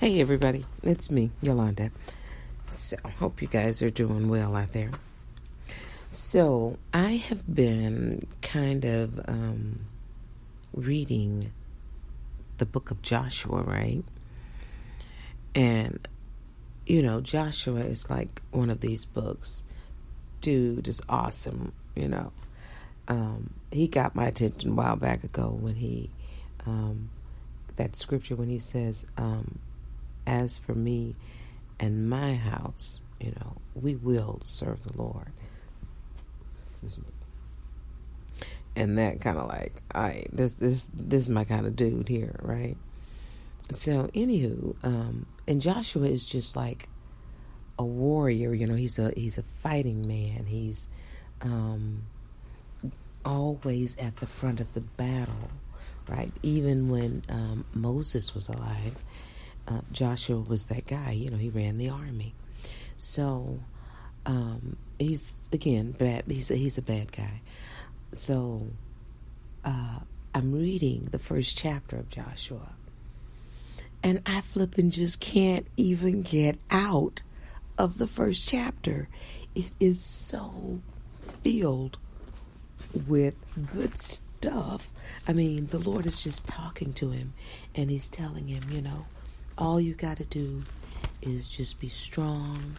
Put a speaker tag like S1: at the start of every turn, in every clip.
S1: Hey everybody, it's me, Yolanda. So, hope you guys are doing well out there. So, I have been kind of reading the book of Joshua, right? And, Joshua is like one of these books. Dude is awesome, He got my attention a while back ago when he, that scripture when he says, as for me and my house, we will serve the Lord. Excuse me. And that kind of like, this is my kind of dude here, right? So, anywho, and Joshua is just like a warrior. He's a fighting man. He's always at the front of the battle, right? Even when Moses was alive, Joshua was that guy. He ran the army. So he's again bad. He's a bad guy. So I'm reading the first chapter of Joshua, and I flipping just can't even get out of the first chapter. It is so filled with good stuff. I mean, the Lord is just talking to him, and he's telling him, all you got to do is just be strong,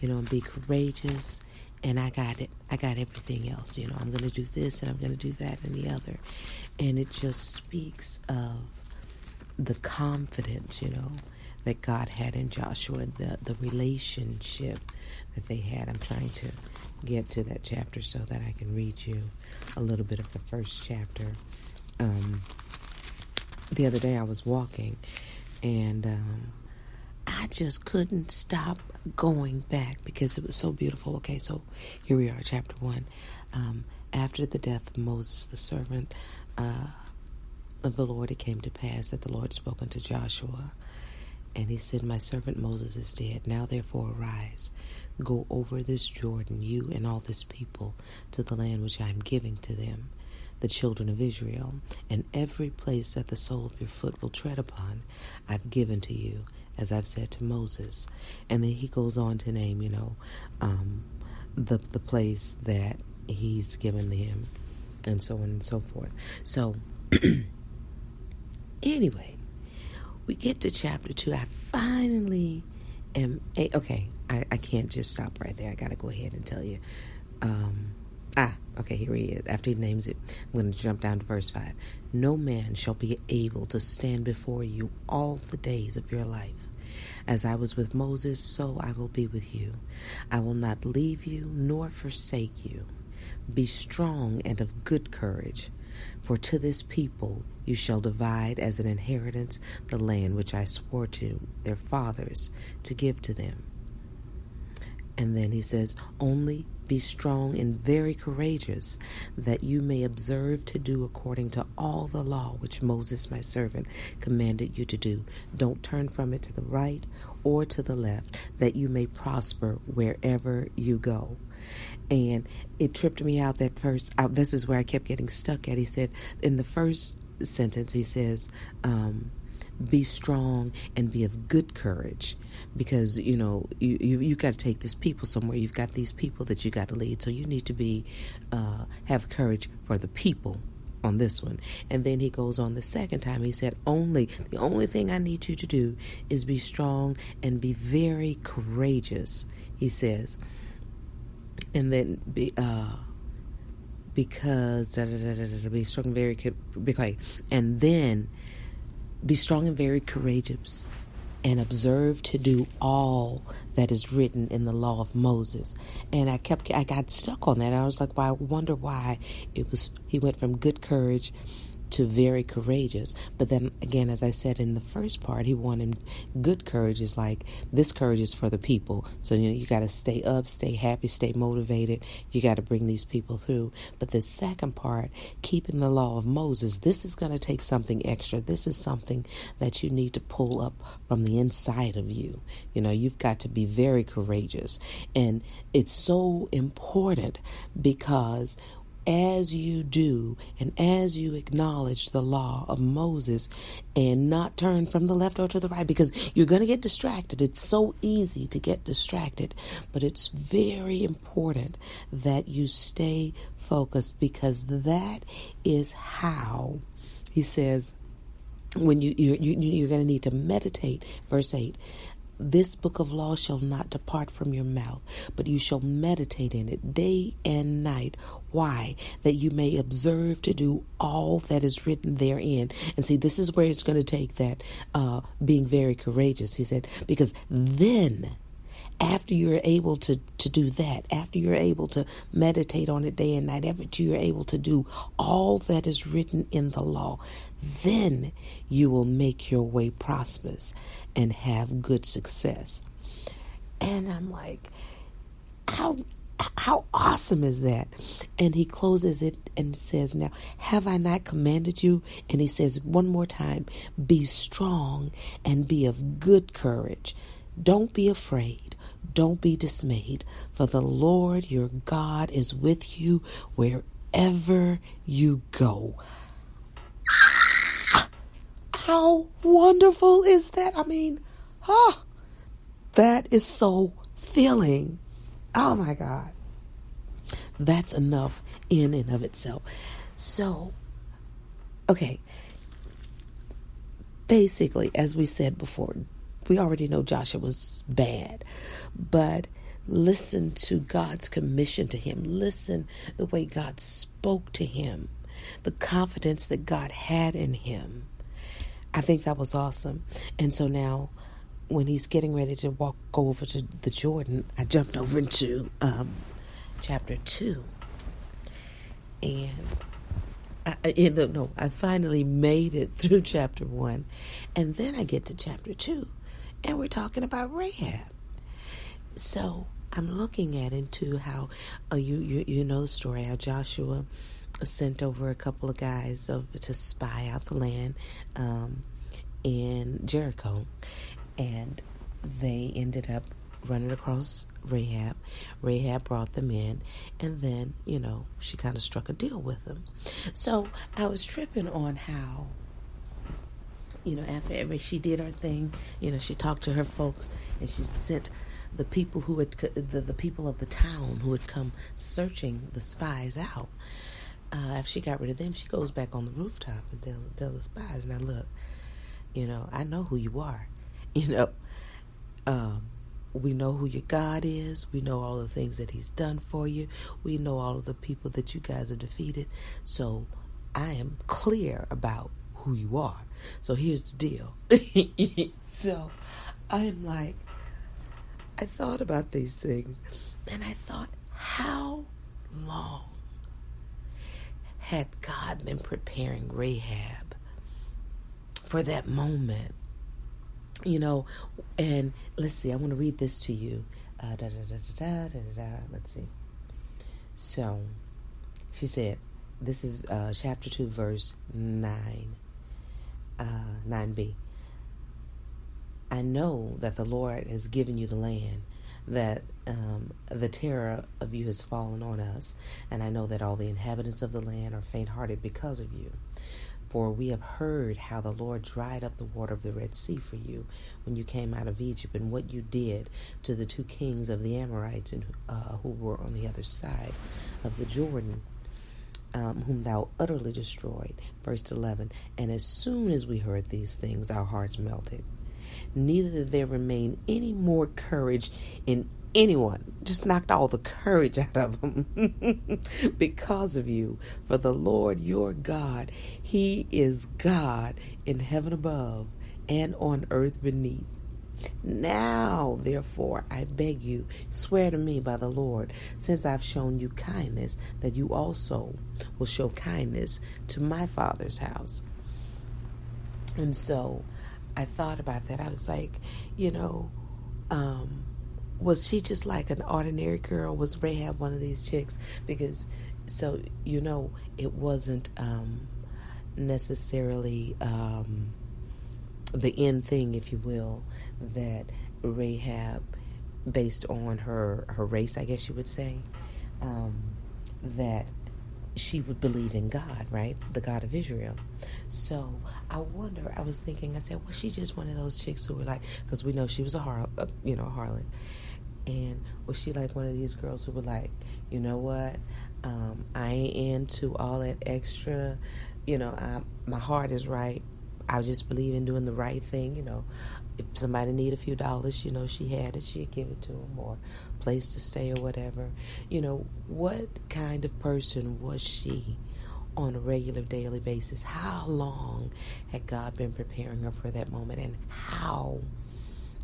S1: and be courageous. And I got it. I got everything else. I'm going to do this and I'm going to do that and the other. And it just speaks of the confidence, that God had in Joshua, the relationship that they had. I'm trying to get to that chapter so that I can read you a little bit of the first chapter. The other day I was walking, and I just couldn't stop going back because it was so beautiful. Okay, so here we are, chapter 1. After the death of Moses, the servant of the Lord, it came to pass that the Lord spoke unto Joshua, and he said, my servant Moses is dead. Now therefore arise, go over this Jordan, you and all this people, to the land which I am giving to them, the children of Israel, and every place that the sole of your foot will tread upon, I've given to you, as I've said to Moses. And then he goes on to name, the place that he's given him, and so on and so forth. So, anyway, we get to chapter 2. I finally am, okay, I can't just stop right there. I got to go ahead and tell you. Okay, here he is. After he names it, I'm going to jump down to verse 5. No man shall be able to stand before you all the days of your life. As I was with Moses, so I will be with you. I will not leave you nor forsake you. Be strong and of good courage, for to this people you shall divide as an inheritance the land which I swore to their fathers to give to them. And then he says, only be strong and very courageous, that you may observe to do according to all the law which Moses my servant commanded you to do. Don't turn from it to the right or to the left, that you may prosper wherever you go. And it tripped me out that first. This is where I kept getting stuck at. He said, in the first sentence, he says, be strong and be of good courage, because you got to take this people somewhere. You've got these people that you got to lead, so you need to be have courage for the people on this one. And then he goes on the second time. He said, the only thing I need you to do is be strong and be very courageous, he says. And then be because be strong and very okay. And then be strong and very courageous, and observe to do all that is written in the law of Moses. And I got stuck on that. I was like, well, I wonder why he went from good courage to very courageous. But then again, as I said in the first part, he wanted good courage is like, this courage is for the people. So, you got to stay up, stay happy, stay motivated. You got to bring these people through. But the second part, keeping the law of Moses, this is going to take something extra. This is something that you need to pull up from the inside of you. You've got to be very courageous. And it's so important because as you do and as you acknowledge the law of Moses and not turn from the left or to the right, because you're going to get distracted. It's so easy to get distracted, but it's very important that you stay focused, because that is how, he says, when you're going to need to meditate. Verse 8, this book of law shall not depart from your mouth, but you shall meditate in it day and night. Why? That you may observe to do all that is written therein. And see, this is where it's going to take that being very courageous. He said, because then, after you're able to do that, after you're able to meditate on it day and night, after you're able to do all that is written in the law, then you will make your way prosperous and have good success. And I'm like, how awesome is that? And he closes it and says, now, have I not commanded you? And he says one more time, be strong and be of good courage. Don't be afraid. Don't be dismayed, for the Lord your God is with you wherever you go. How wonderful is that? I mean, that is so filling. Oh my God. That's enough in and of itself. So, okay. Basically, as we said before, we already know Joshua was bad, but listen to God's commission to him. Listen the way God spoke to him, the confidence that God had in him. I think that was awesome. And so now, when he's getting ready to go over to the Jordan, I jumped over into chapter 2. And I finally made it through chapter 1. And then I get to chapter 2. And we're talking about Rahab. So I'm looking at into how, you know the story, how Joshua sent over a couple of guys over to spy out the land in Jericho. And they ended up running across Rahab. Rahab brought them in. And then, she kind of struck a deal with them. So I was tripping on how, after she did her thing, she talked to her folks, and she sent the people who had, the people of the town who had come searching the spies out. After she got rid of them, she goes back on the rooftop and tell the spies, now look, I know who you are. We know who your God is. We know all the things that he's done for you. We know all of the people that you guys have defeated. So I am clear about who you are. So here's the deal. So I'm like, I thought about these things, and I thought, how long had God been preparing Rahab for that moment? And let's see, I want to read this to you. Let's see. So she said, this is chapter 2, verse 9. 9b. I know that the Lord has given you the land, that the terror of you has fallen on us, and I know that all the inhabitants of the land are faint-hearted because of you. For we have heard how the Lord dried up the water of the Red Sea for you when you came out of Egypt, and what you did to the 2 kings of the Amorites and who were on the other side of the Jordan, whom thou utterly destroyed. Verse 11, and as soon as we heard these things, our hearts melted. Neither did there remain any more courage in anyone. Just knocked all the courage out of them because of you. For the Lord your God, he is God in heaven above and on earth beneath. Now, therefore, I beg you, swear to me by the Lord, since I've shown you kindness, that you also will show kindness to my father's house. And so I thought about that. I was like, was she just like an ordinary girl? Was Rahab one of these chicks? Because, it wasn't necessarily the end thing, if you will, that Rahab, based on her race, I guess you would say, that she would believe in God, right? The God of Israel. So I wonder, I was thinking, I said, was she just one of those chicks who were like, because we know she was a harlot. And was she like one of these girls who were like, you know what? I ain't into all that extra, my heart is right. I just believe in doing the right thing, If somebody need a few dollars, she had it, she'd give it to them, or place to stay or whatever. What kind of person was she on a regular daily basis? How long had God been preparing her for that moment? And how,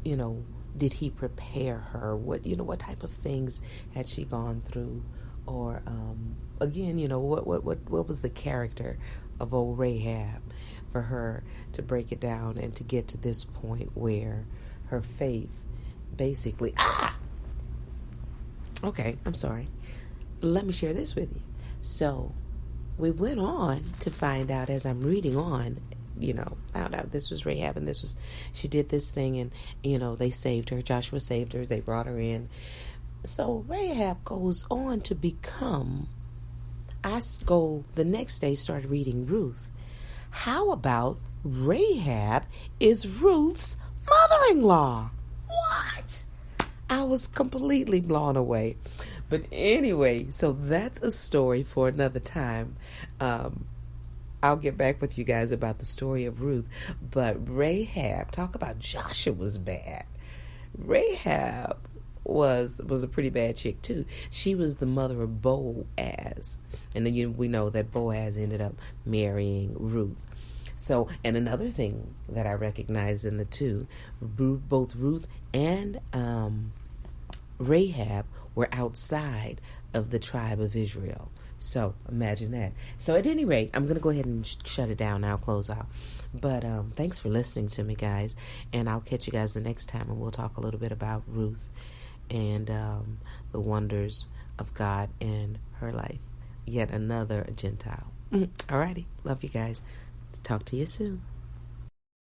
S1: did he prepare her? What type of things had she gone through? Or, again, what was the character of old Rahab for her to break it down and to get to this point where her faith basically, okay, I'm sorry. Let me share this with you. So we went on to find out, as I'm reading on, found out this was Rahab and she did this thing, and, they saved her. Joshua saved her. They brought her in. So Rahab goes on to become, the next day, started reading Ruth. How about Rahab is Ruth's mother-in-law? What? I was completely blown away. But anyway, so that's a story for another time. I'll get back with you guys about the story of Ruth. But Rahab, talk about Joshua's bad. Rahab was a pretty bad chick too. She was the mother of Boaz, and then we know that Boaz ended up marrying Ruth. So, and another thing that I recognize in the two, both Ruth and Rahab were outside of the tribe of Israel. So imagine that. So at any rate, I'm going to go ahead and shut it down now, close out. But thanks for listening to me, guys. And I'll catch you guys the next time, and we'll talk a little bit about Ruth and the wonders of God in her life. Yet another Gentile. Alrighty. Love you guys. Talk to you soon.